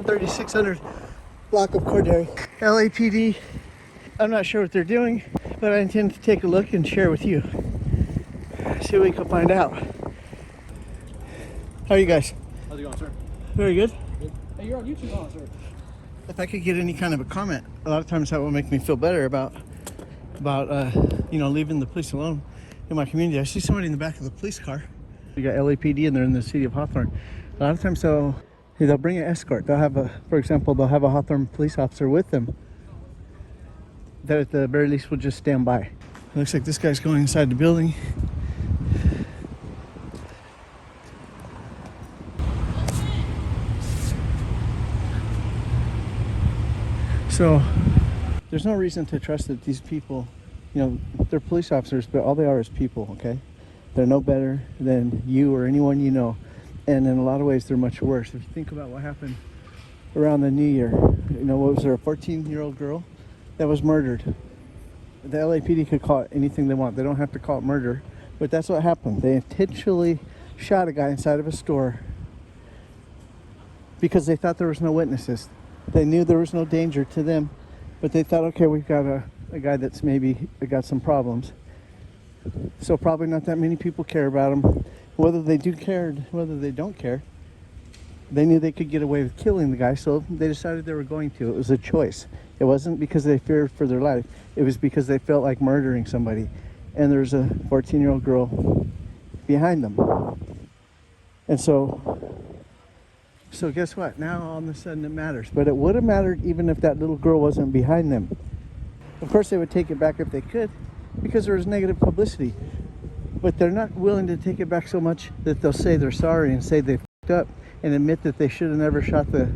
13600 block of Cordary. LAPD, I'm not sure what they're doing, but I intend to take a look and share with you. See what we can find out. How are you guys? How's it going, sir? Very good. Good. Hey, you're on YouTube, huh, sir? If I could get any kind of a comment, a lot of times that will make me feel better about leaving the police alone in my community. I see somebody in the back of the police car. We got LAPD and they're in the city of Hawthorne. A lot of times they'll bring an escort. They'll have for example, they'll have a Hawthorne police officer with them that at the very least will just stand by. It looks like this guy's going inside the building. So there's no reason to trust that these people, they're police officers, but all they are is people, okay? They're no better than you or anyone you know. And in a lot of ways, they're much worse. If you think about what happened around the New Year, what was there, a 14-year-old girl that was murdered? The LAPD could call it anything they want. They don't have to call it murder, but that's what happened. They intentionally shot a guy inside of a store because they thought there was no witnesses. They knew there was no danger to them, but they thought, okay, we've got a guy that's maybe got some problems. So probably not that many people care about him. Whether they do care, whether they don't care, they knew they could get away with killing the guy, so they decided they were going to. It was a choice. It wasn't because they feared for their life. It was because they felt like murdering somebody. And there's a 14-year-old girl behind them. And so guess what? Now all of a sudden it matters. But it would have mattered even if that little girl wasn't behind them. Of course they would take it back if they could, because there was negative publicity. But they're not willing to take it back so much that they'll say they're sorry and say they fucked up and admit that they should have never shot the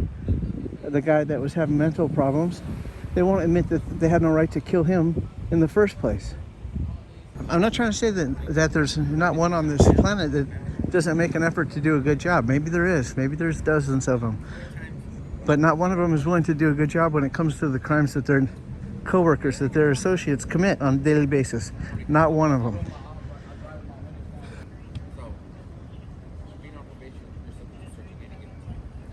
guy that was having mental problems. They won't admit that they had no right to kill him in the first place. I'm not trying to say that there's not one on this planet that doesn't make an effort to do a good job. Maybe there is. Maybe there's dozens of them. But not one of them is willing to do a good job when it comes to the crimes that their coworkers, that their associates commit on a daily basis. Not one of them.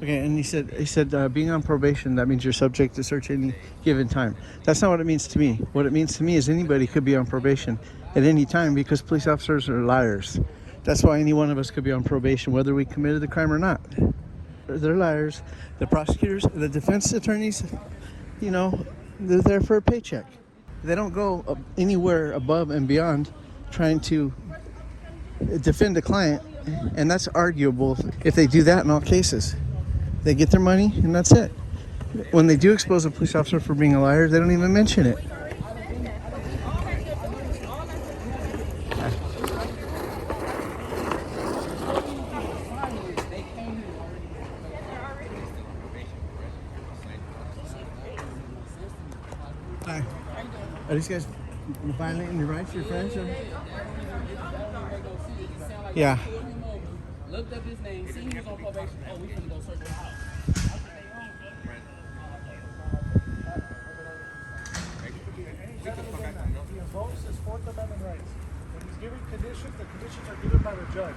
Okay, and he said being on probation, that means you're subject to search any given time. That's not what it means to me. What it means to me is anybody could be on probation at any time because police officers are liars. That's why any one of us could be on probation, whether we committed the crime or not. They're liars. The prosecutors, the defense attorneys, they're there for a paycheck. They don't go anywhere above and beyond trying to defend a client, and that's arguable if they do that in all cases. They get their money, and that's it. When they do expose a police officer for being a liar, they don't even mention it. Hi. Are these guys violating your rights, your friends? Or? Yeah. Looked up his name, seen he was on probation. Oh, we can go search the house. He invokes his Fourth Amendment rights. When he's giving conditions, the conditions are given by the judge.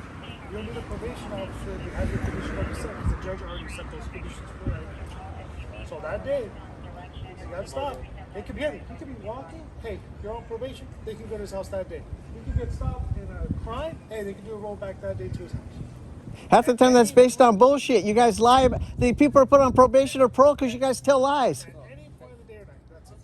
You don't need a probation officer to have your condition already set because the judge already set those conditions for you. So that day, you gotta stop. It could be anything. You could be walking. Hey, you're on probation. They can go to his house that day. You can get stopped in a crime. Hey, they can do a rollback that day to his house. Half the time that's based on bullshit. You guys lie. The people are put on probation or parole because you guys tell lies. Any point of the day or night. That's it.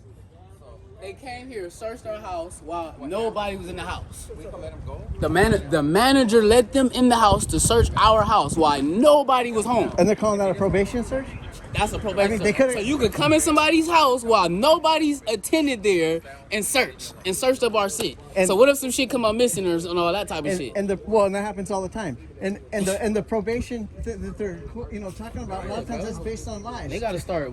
They came here, searched our house while nobody was in the house. We can let him go. The manager let them in the house to search our house while nobody was home. And they're calling that a probation search? That's a probation. I mean, they could've- So you could come in somebody's house while nobody's attended there and searched up our shit. And- so what if some shit come up missing or and all that type of shit? And that happens all the time. And the probation that they're talking about, a lot of times that's based on lies. We gotta start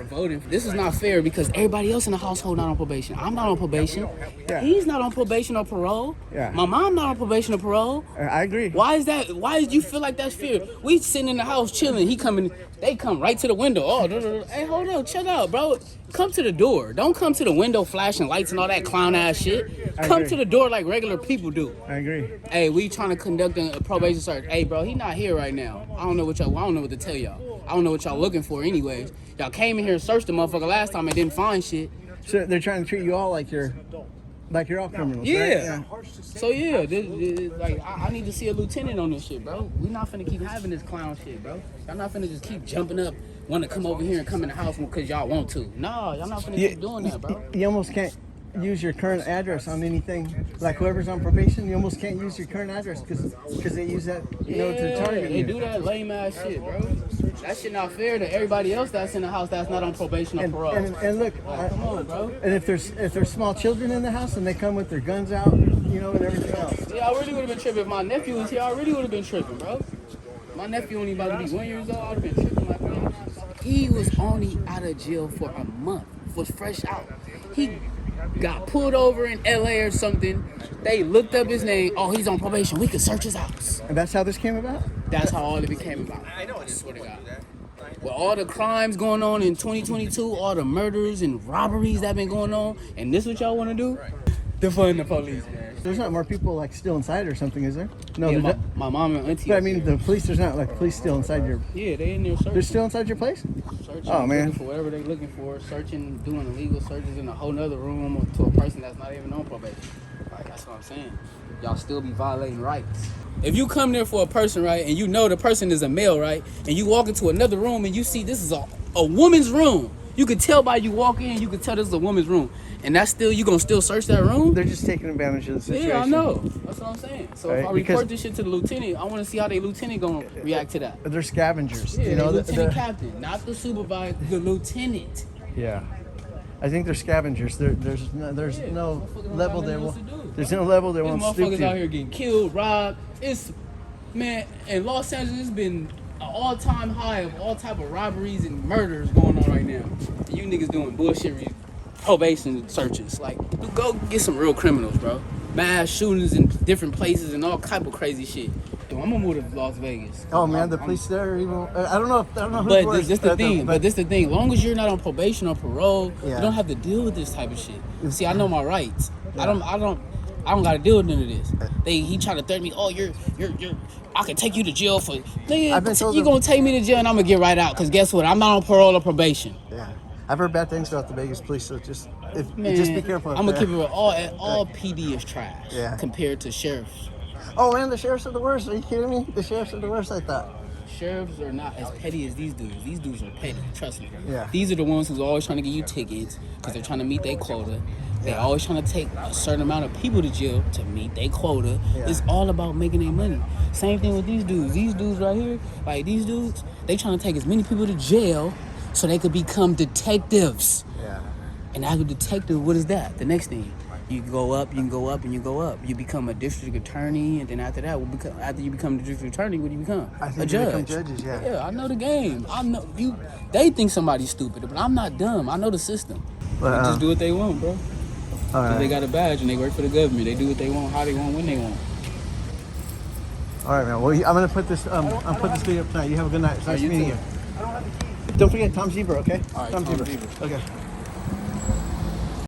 voting. This is not fair because everybody else in the household not on probation. I'm not on probation. Yeah. He's not on probation or parole. Yeah. My mom not on probation or parole. I agree. Why is that? Why do you feel like that's fair? We sitting in the house chilling. They come right to the window. Oh, hey, hold on, chill out, bro. Come to the door. Don't come to the window flashing lights and all that clown ass shit. Come to the door like regular people do. I agree. Hey, we trying to conduct a probation search. search. Hey, bro, he not here right now. I don't know what to tell y'all. I don't know what y'all looking for anyways. Y'all came in here and searched the motherfucker last time and didn't find shit. So they're trying to treat you all like you're all criminals, Yeah. right? So yeah, like I need to see a lieutenant on this shit, bro. We not finna keep having this clown shit, bro. Y'all not finna just keep jumping up, want to come over here and come in the house because y'all want to. No, y'all not finna keep doing that, bro. You almost can't use your current address on anything. Like whoever's on probation, you almost can't use your current address because they use that, to target they you. do that lame ass shit, bro. That shit not fair to everybody else that's in the house that's not on probation or parole. And look, Come on, bro. and if there's small children in the house and they come with their guns out, and everything else. Yeah, I really would have been tripping if my nephew was here. I really would have been tripping, bro. My nephew only about to be 1 year old. I would have been tripping like that. He was only out of jail for a month. Was fresh out. He got pulled over in LA or something. They looked up his name. Oh, he's on probation. We could search his house. And that's how this came about? That's how all of it came about. I swear to God. With all the crimes going on in 2022, all the murders and robberies that been going on, and this what y'all want to do? Defund the police, man. There's not more people like still inside or something, is there? No, Yeah, my mom and auntie. but I mean the police. There's not like police still inside your. Yeah, they in there searching. They're still inside your place? Searching, Oh, man. looking for whatever they looking for, searching, doing illegal searches in a whole nother room to a person that's not even on probation. Like, that's what I'm saying. Y'all still be violating rights. If you come there for a person, right, and you know the person is a male, right, and you walk into another room and you see this is a woman's room, you could tell by you walk in, you could tell this is a woman's room, and that's still, you gonna still search that room? They're just taking advantage of the situation. Yeah, I know. That's what I'm saying. So if Right, I report this shit to the lieutenant, I want to see how the lieutenant gonna react to that. They're scavengers. Yeah, the lieutenant they're- captain, not the supervisor, the lieutenant. Yeah. I think they're scavengers. There's no motherfuckers level don't they got nothing won't. else to do. There's no level they These won't stoop motherfuckers out to. here getting killed, robbed. Man, in Los Angeles, it's been an all-time high of all type of robberies and murders going on right now. And you niggas doing bullshit probation searches. Like, go get some real criminals, bro. Mass shootings in different places and all type of crazy shit. Yo, I'm gonna move to Las Vegas. Oh man, the police there. Even I don't know who's But worse. this the thing. But this the thing. Long as you're not on probation or parole, Yeah. you don't have to deal with this type of shit. See, I know my rights. I don't got to deal with none of this. He try to threaten me. Oh, you're. I can take you to jail for. I've been Nigga, told you them- gonna take me to jail and I'm gonna get right out. Cause guess what? I'm not on parole or probation. Yeah, I've heard bad things about the Vegas police. So just Man, just be careful. I'm gonna keep it real. All PD is trash. Yeah. Compared to sheriffs. Oh man, the sheriffs are the worst. Are you kidding me? The sheriffs are the worst. I thought. Sheriffs are not as petty as these dudes. These dudes are petty. Trust me. Yeah. These are the ones who's always trying to give you tickets because they're trying to meet their quota. They're always trying to take a certain amount of people to jail to meet their quota. Yeah. It's all about making their money. Same thing with these dudes. These dudes right here, like these dudes, they trying to take as many people to jail so they could become detectives. Yeah. And as a detective, what is that? The next thing. You go up, and you go up. You become a district attorney, and then after that, after you become the district attorney, what do you become? I think A they judge. become judges. Yeah. Yeah, I know the game. I know you. They think somebody's stupid, but I'm not dumb. I know the system. But, They just do what they want, bro. All 'Cause they right. got a badge and they work for the government. They do what they want, how they want, when they want. All right, man. Well, I'm gonna put this. I'm put this video up tonight. You have a good night. It's nice you meeting too. you. Don't forget Tom Zebra, okay? All right, Tom Tom Zebra. Zebra. Okay.